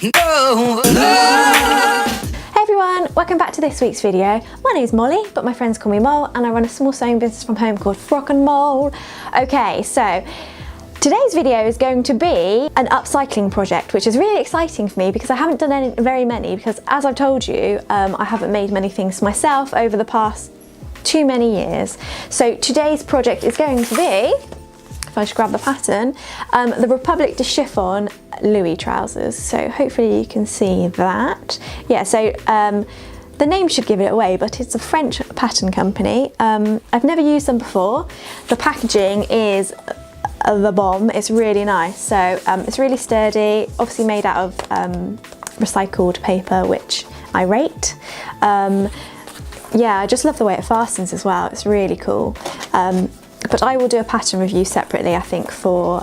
Hey everyone, welcome back to this week's video. My name is Molly, but my friends call me Mole, and I run a small sewing business from home called Frock and Mole. Okay, so today's video is going to be an upcycling project, which is really exciting for me because I haven't done very many, because as I've told you, I haven't made many things myself over the past too many years. So today's project is going to be, if I just grab the pattern, the Republique du Chiffon Louis trousers. So hopefully you can see that. Yeah, so the name should give it away, but it's a French pattern company. I've never used them before. The packaging is the bomb. It's really nice. So it's really sturdy, obviously made out of recycled paper, which I rate. Yeah, I just love the way it fastens as well. It's really cool. But I will do a pattern review separately, I think, for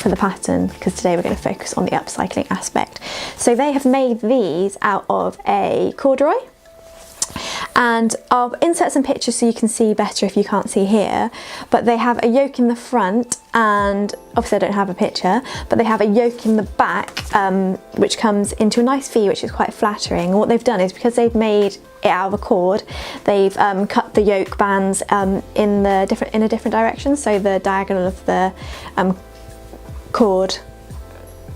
the pattern, because today we're going to focus on the upcycling aspect. So they have made these out of a corduroy, and I'll insert some pictures so you can see better if you can't see here, but they have a yoke in the front, and obviously I don't have a picture, but they have a yoke in the back, which comes into a nice V, which is quite flattering. And what they've done is, because they've made it out of a cord, they've cut the yoke bands in a different direction, so the diagonal of the cord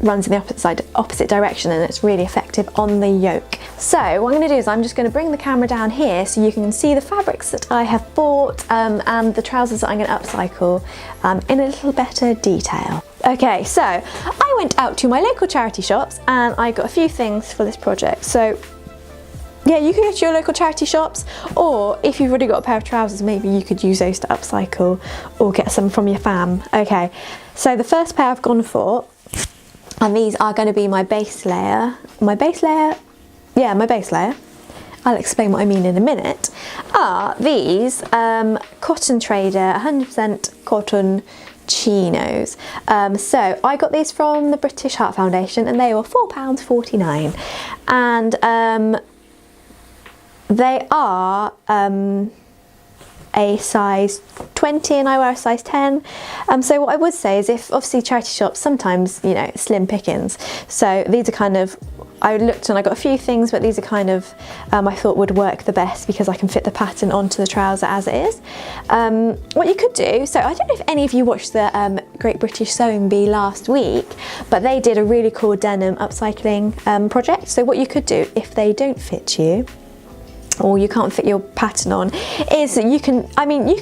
runs in the opposite direction, and it's really effective on the yoke. So what I'm going to do is I'm just going to bring the camera down here so you can see the fabrics that I have bought and the trousers that I'm going to upcycle in a little better detail. Okay, so I went out to my local charity shops and I got a few things for this project. So yeah, you can go to your local charity shops, or if you've already got a pair of trousers, maybe you could use those to upcycle or get some from your fam. Okay, so the first pair I've gone for, and these are going to be my base layer. My base layer? Yeah, my base layer. I'll explain what I mean in a minute. Are these Cotton Trader 100% cotton chinos. So I got these from the British Heart Foundation and they were £4.49. And they are a size 20 and I wear a size 10. So what I would say is, if obviously charity shops sometimes, you know, slim pickings, so these are kind of, I looked and I got a few things, but these are kind of I thought would work the best because I can fit the pattern onto the trouser as it is. What you could do, so I don't know if any of you watched the Great British Sewing Bee last week, but they did a really cool denim upcycling project. So what you could do if they don't fit you, or you can't fit your pattern on, is you can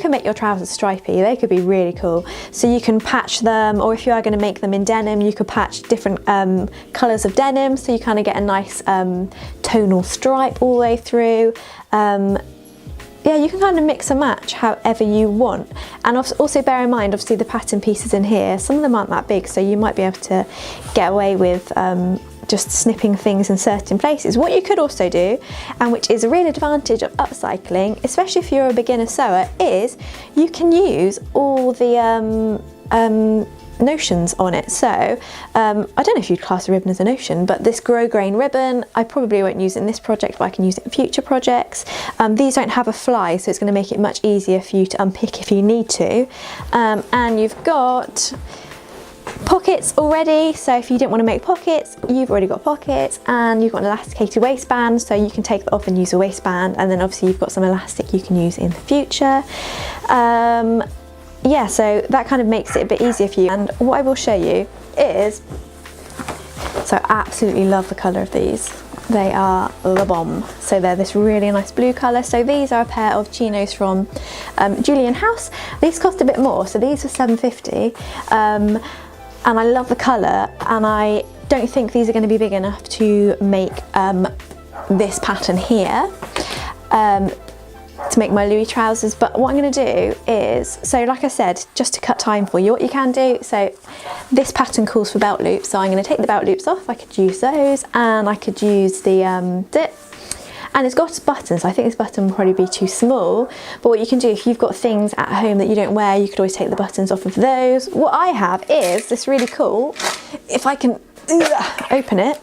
make your trousers stripy. They could be really cool. So you can patch them, or if you are going to make them in denim, you could patch different colours of denim, so you kind of get a nice tonal stripe all the way through. Yeah, you can kind of mix and match however you want. And also bear in mind, obviously the pattern pieces in here, some of them aren't that big, so you might be able to get away with just snipping things in certain places. What you could also do, and which is a real advantage of upcycling, especially if you're a beginner sewer, is you can use all the notions on it. So I don't know if you'd class a ribbon as a notion, but this grosgrain ribbon, I probably won't use it in this project, but I can use it in future projects. These don't have a fly, so it's going to make it much easier for you to unpick if you need to. And you've got pockets already, so if you didn't want to make pockets, you've already got pockets, and you've got an elasticated waistband, so you can take that off and use a waistband, and then obviously you've got some elastic you can use in the future. Yeah, so that kind of makes it a bit easier for you. And what I will show you is, so I absolutely love the colour of these. They are the bomb. So they're this really nice blue colour. So these are a pair of chinos from Julian House. These cost a bit more, so these are £7.50. And I love the colour, and I don't think these are going to be big enough to make this pattern here, to make my Louis trousers. But what I'm going to do is, so like I said, just to cut time for you, what you can do, so this pattern calls for belt loops, so I'm going to take the belt loops off. I could use those, and I could use the dip. And it's got buttons. I think this button will probably be too small, but what you can do, if you've got things at home that you don't wear, you could always take the buttons off of those. What I have is this really cool, if I can open it.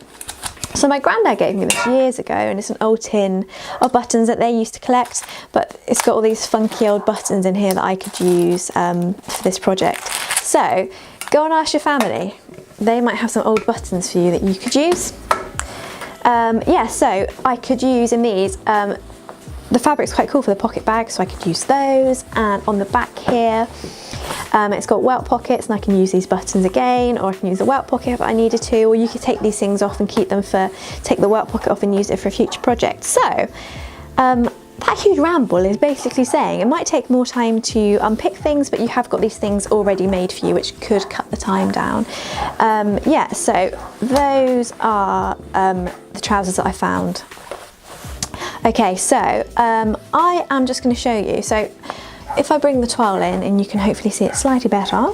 So my granddad gave me this years ago, and it's an old tin of buttons that they used to collect, but it's got all these funky old buttons in here that I could use for this project. So go and ask your family. they might have some old buttons for you that you could use. Yeah, so I could use in these, the fabric's quite cool for the pocket bag, so I could use those. And on the back here, it's got welt pockets, and I can use these buttons again, or I can use the welt pocket if I needed to, or you could take these things off and keep them take the welt pocket off and use it for a future project. So, that huge ramble is basically saying it might take more time to unpick things, but you have got these things already made for you, which could cut the time down. Yeah, so those are the trousers that I found. Okay, so I am just going to show you. So if I bring the twirl in, and you can hopefully see it slightly better,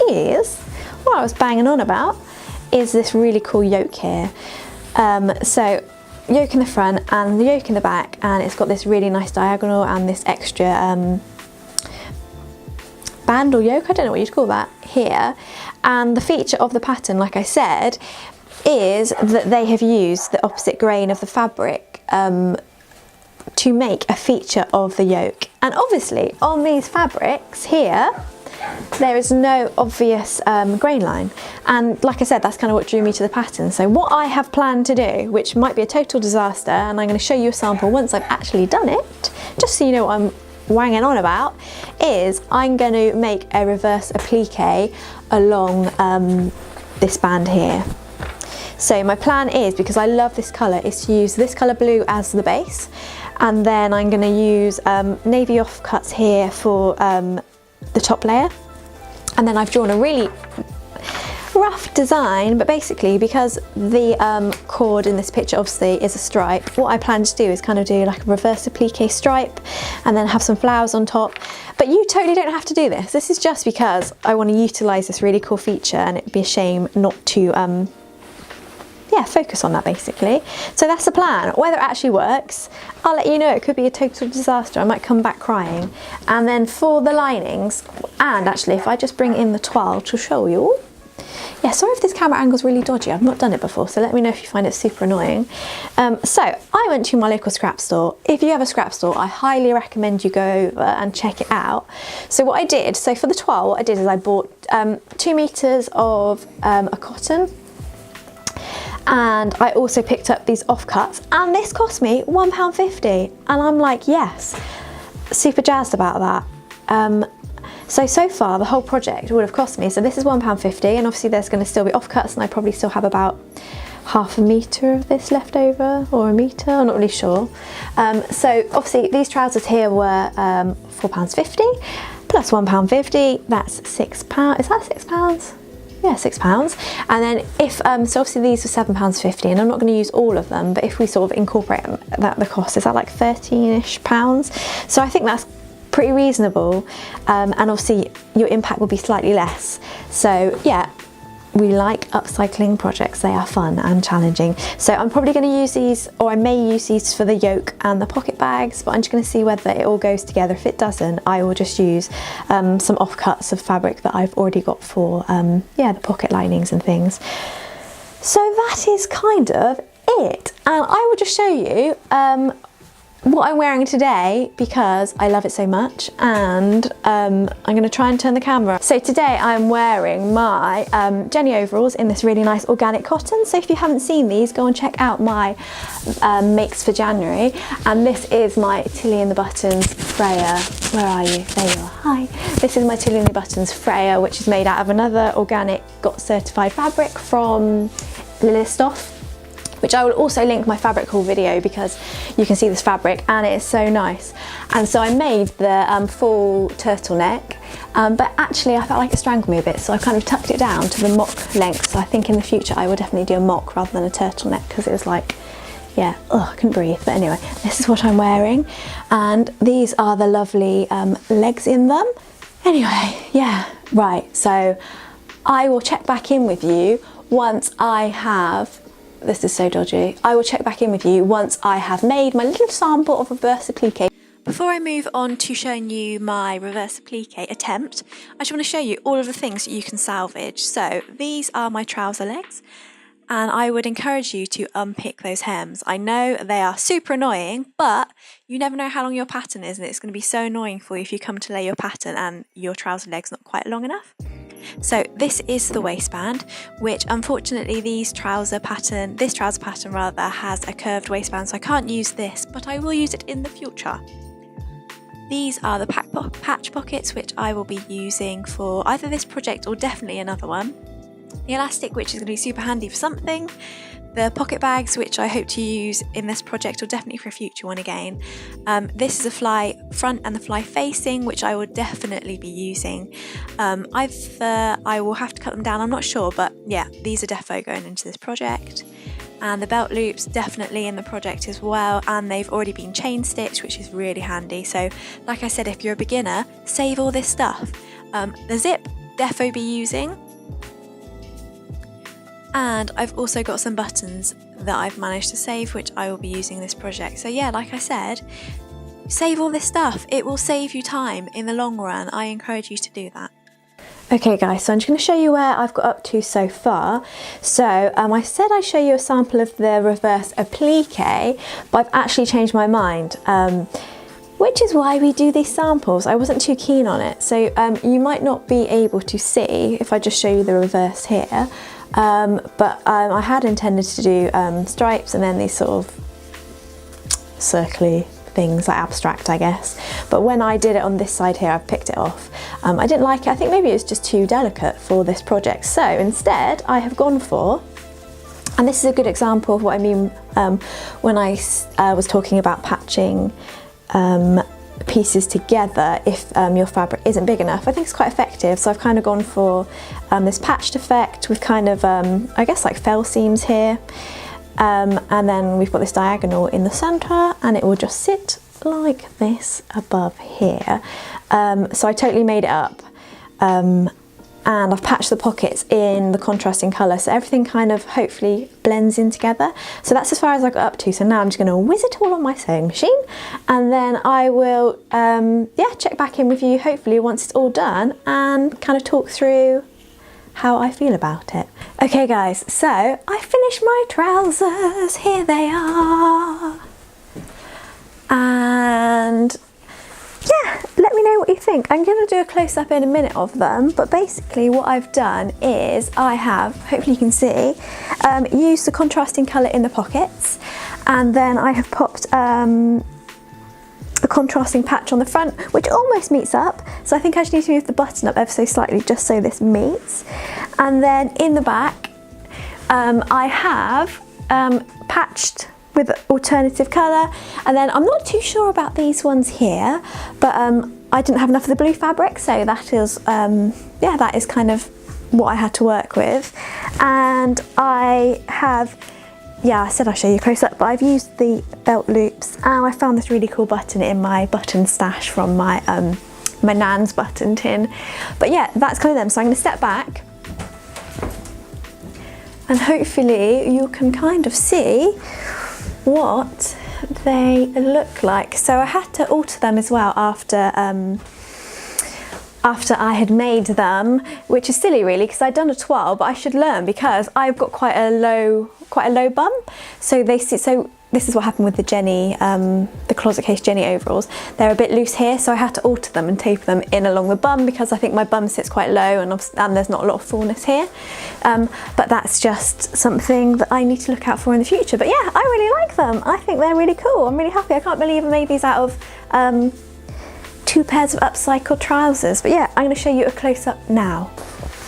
is what I was banging on about is this really cool yoke here. So yoke in the front and the yoke in the back, and it's got this really nice diagonal and this extra band or yoke, I don't know what you'd call that, here. And the feature of the pattern, like I said, is that they have used the opposite grain of the fabric to make a feature of the yoke. And obviously on these fabrics here, there is no obvious grain line, and like I said, that's kind of what drew me to the pattern. So what I have planned to do, which might be a total disaster, and I'm going to show you a sample once I've actually done it, just so you know what I'm wanging on about, is I'm going to make a reverse applique along this band here. So my plan is, because I love this colour, is to use this colour blue as the base, and then I'm going to use navy offcuts here for the top layer. And then I've drawn a really rough design, but basically because the cord in this picture obviously is a stripe, what I plan to do is kind of do like a reverse applique stripe and then have some flowers on top. But you totally don't have to do this. This is just because I want to utilise this really cool feature, and it'd be a shame not to yeah, focus on that basically. So that's the plan. Whether it actually works, I'll let you know. It could be a total disaster. I might come back crying. And then for the linings, and actually if I just bring in the twirl to show you. Yeah, sorry if this camera angle's really dodgy. I've not done it before, so let me know if you find it super annoying. So I went to my local scrap store. If you have a scrap store, I highly recommend you go over and check it out. So what I did, so for the twirl, what I did is I bought 2 meters of a cotton, and I also picked up these offcuts, and this cost me £1.50, and I'm like, yes, super jazzed about that. So far the whole project would have cost me, so this is £1.50, and obviously there's going to still be offcuts, and I probably still have about half a metre of this left over, or a metre, I'm not really sure. So obviously these trousers here were £4.50 plus £1.50, that's £6. Is that £6? Yeah, £6. And then if, so obviously these were £7.50, and I'm not going to use all of them, but if we sort of incorporate that, the cost is that like £13-ish. So I think that's pretty reasonable, and obviously your impact will be slightly less. So yeah, we like upcycling projects. They are fun and challenging. So I'm probably going to use these, or I may use these for the yoke and the pocket bags, but I'm just going to see whether it all goes together. If it doesn't, I will just use some offcuts of fabric that I've already got for yeah, the pocket linings and things. So that is kind of it, and I will just show you what I'm wearing today because I love it so much, and I'm going to try and turn the camera. So today I'm wearing my Jenny overalls in this really nice organic cotton. So if you haven't seen these, go and check out my makes for January. And this is my Tilly and the Buttons Freya. Where are you? There you are. Hi. This is my Tilly and the Buttons Freya, which is made out of another organic GOT certified fabric from Lilistoff, which I will also link my fabric haul video because you can see this fabric and it's so nice. And so I made the full turtleneck, but actually I felt like it strangled me a bit, so I kind of tucked it down to the mock length. So I think in the future I will definitely do a mock rather than a turtleneck, because it was like, yeah, I couldn't breathe. But anyway, this is what I'm wearing, and these are the lovely legs in them. Anyway, yeah, right, so I will check back in with you once I have, this is so dodgy, I will check back in with you once I have made my little sample of reverse applique. Before I move on to showing you my reverse applique attempt, I just want to show you all of the things that you can salvage. So these are my trouser legs, and I would encourage you to unpick those hems. I know they are super annoying, but you never know how long your pattern is, and it's going to be so annoying for you if you come to lay your pattern and your trouser leg's not quite long enough. So this is the waistband, which unfortunately this trouser pattern rather has a curved waistband, so I can't use this, but I will use it in the future. These are the patch pockets, which I will be using for either this project or definitely another one. The elastic, which is going to be super handy for something. The pocket bags, which I hope to use in this project or definitely for a future one again. This is a fly front and the fly facing, which I will definitely be using. Either I will have to cut them down, I'm not sure, but yeah, these are defo going into this project. And the belt loops definitely in the project as well, and they've already been chain stitched, which is really handy. So like I said, if you're a beginner, save all this stuff. The zip, defo be using. And I've also got some buttons that I've managed to save, which I will be using in this project. So yeah, like I said, save all this stuff. It will save you time in the long run. I encourage you to do that. Okay guys, so I'm just going to show you where I've got up to so far. So I said I'd show you a sample of the reverse applique, but I've actually changed my mind. Which is why we do these samples. I wasn't too keen on it. So you might not be able to see if I just show you the reverse here. But I had intended to do stripes and then these sort of circly things, like abstract I guess, but when I did it on this side here, I've picked it off. I didn't like it. I think maybe it was just too delicate for this project, so instead I have gone for, and this is a good example of what I mean when I was talking about patching pieces together if your fabric isn't big enough. I think it's quite effective, so I've kind of gone for this patched effect with kind of I guess like fell seams here, and then we've got this diagonal in the center, and it will just sit like this above here. So I totally made it up, and I've patched the pockets in the contrasting colour, so everything kind of hopefully blends in together. So that's as far as I got up to. So now I'm just going to whiz it all on my sewing machine, and then I will yeah, check back in with you hopefully once it's all done and kind of talk through how I feel about it. Okay guys, so I finished my trousers, here they are, and yeah, let me know what you think. I'm going to do a close-up in a minute of them, but basically what I've done is I have, hopefully you can see, used the contrasting colour in the pockets, and then I have popped a contrasting patch on the front, which almost meets up, so I think I just need to move the button up ever so slightly just so this meets. And then in the back I have patched with alternative colour, and then I'm not too sure about these ones here, but I didn't have enough of the blue fabric, so that is yeah, that is kind of what I had to work with. And I have, yeah, I said I'll show you close up, but I've used the belt loops, and I found this really cool button in my button stash from my my nan's button tin. But yeah, that's kind of them. So I'm going to step back, and hopefully you can kind of see what they look like. So I had to alter them as well after I had made them, which is silly really, because I'd done a twirl, but I should learn because I've got quite a low bum. So this is what happened with the Jenny, the closet case Jenny overalls. They're a bit loose here, so I had to alter them and taper them in along the bum because I think my bum sits quite low and there's not a lot of fullness here. But that's just something that I need to look out for in the future. But yeah, I really like them. I think they're really cool. I'm really happy. I can't believe I made these out of 2 pairs of upcycled trousers. But yeah, I'm going to show you a close-up now.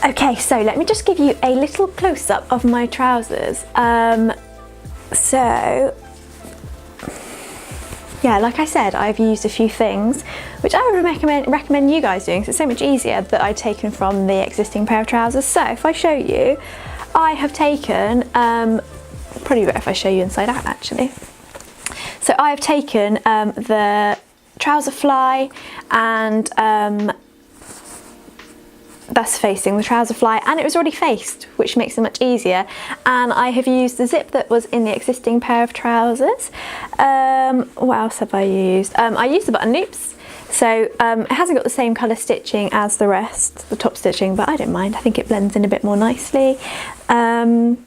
Okay, so let me just give you a little close-up of my trousers. So yeah, like I said, I've used a few things which I would recommend you guys doing, because it's so much easier, that I'd taken from the existing pair of trousers. So if I show you, I have taken, probably better if I show you inside out actually. So I have taken the trouser fly, and that's facing the trouser fly, and it was already faced, which makes it much easier. And I have used the zip that was in the existing pair of trousers. What else have I used? I used the button loops. So it hasn't got the same colour stitching as the rest, the top stitching, but I don't mind. I think it blends in a bit more nicely. And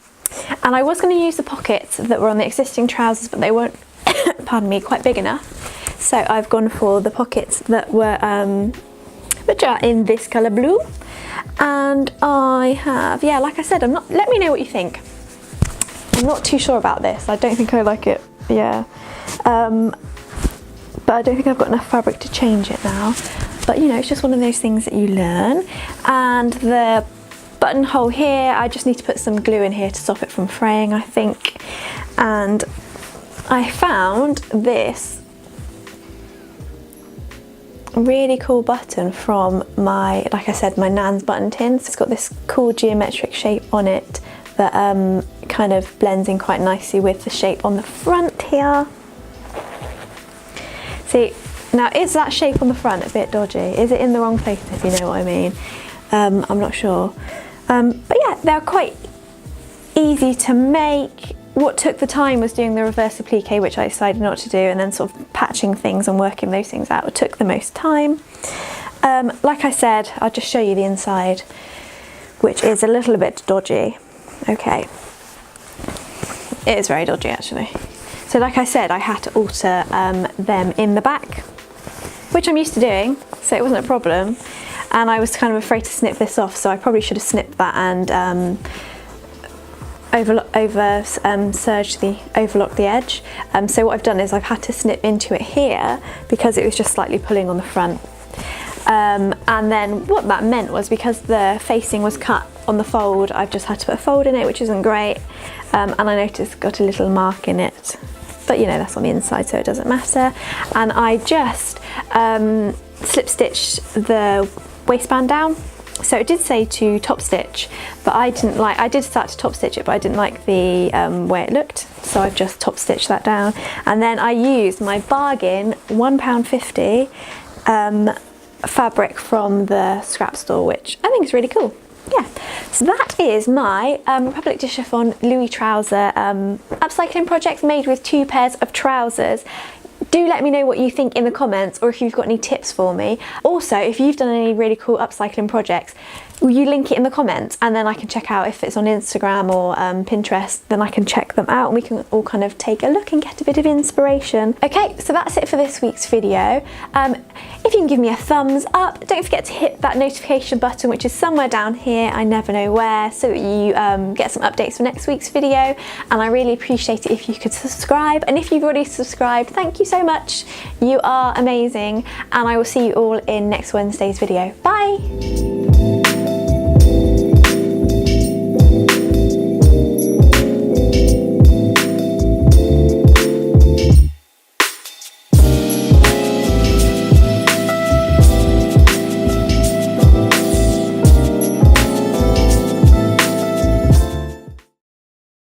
I was going to use the pockets that were on the existing trousers, but they weren't, pardon me, quite big enough. So I've gone for the pockets that were which are in this colour blue. And I have, yeah, like I said, let me know what you think. I'm not too sure about this. I don't think I like it, yeah. But I don't think I've got enough fabric to change it now. But you know, it's just one of those things that you learn. And the buttonhole here, I just need to put some glue in here to stop it from fraying, I think. And I found this really cool button from my, like I said, my nan's button tin. So it's got this cool geometric shape on it that kind of blends in quite nicely with the shape on the front here. See, now is that shape on the front a bit dodgy? Is it in the wrong place, if you know what I mean? I'm not sure. But yeah, they're quite easy to make. What took the time was doing the reverse applique, which I decided not to do, and then sort of patching things and working those things out. It took the most time. Like I said, I'll just show you the inside, which is a little bit dodgy. Okay, it is very dodgy actually. So like I said, I had to alter them in the back, which I'm used to doing, so it wasn't a problem. And I was kind of afraid to snip this off, so I probably should have snipped that and overlock the edge. So what I've done is I've had to snip into it here because it was just slightly pulling on the front. And then what that meant was, because the facing was cut on the fold, I've just had to put a fold in it, which isn't great. And I noticed it's got a little mark in it, but you know, that's on the inside, so it doesn't matter. And I just slip stitched the waistband down. So it did say to top stitch, but I did start to top stitch it, but I didn't like the way it looked, so I've just top stitched that down. And then I used my bargain £1.50 fabric from the scrap store, which I think is really cool. Yeah, so that is my Republique du Chiffon Louis trouser upcycling project made with 2 pairs of trousers. Do let me know what you think in the comments, or if you've got any tips for me. Also, if you've done any really cool upcycling projects, will you link it in the comments, and then I can check out if it's on Instagram or Pinterest, then I can check them out and we can all kind of take a look and get a bit of inspiration. Okay, so that's it for this week's video. If you can give me a thumbs up, don't forget to hit that notification button, which is somewhere down here, I never know where, so that you get some updates for next week's video. And I really appreciate it if you could subscribe. And if you've already subscribed, thank you so much. You are amazing. And I will see you all in next Wednesday's video. Bye.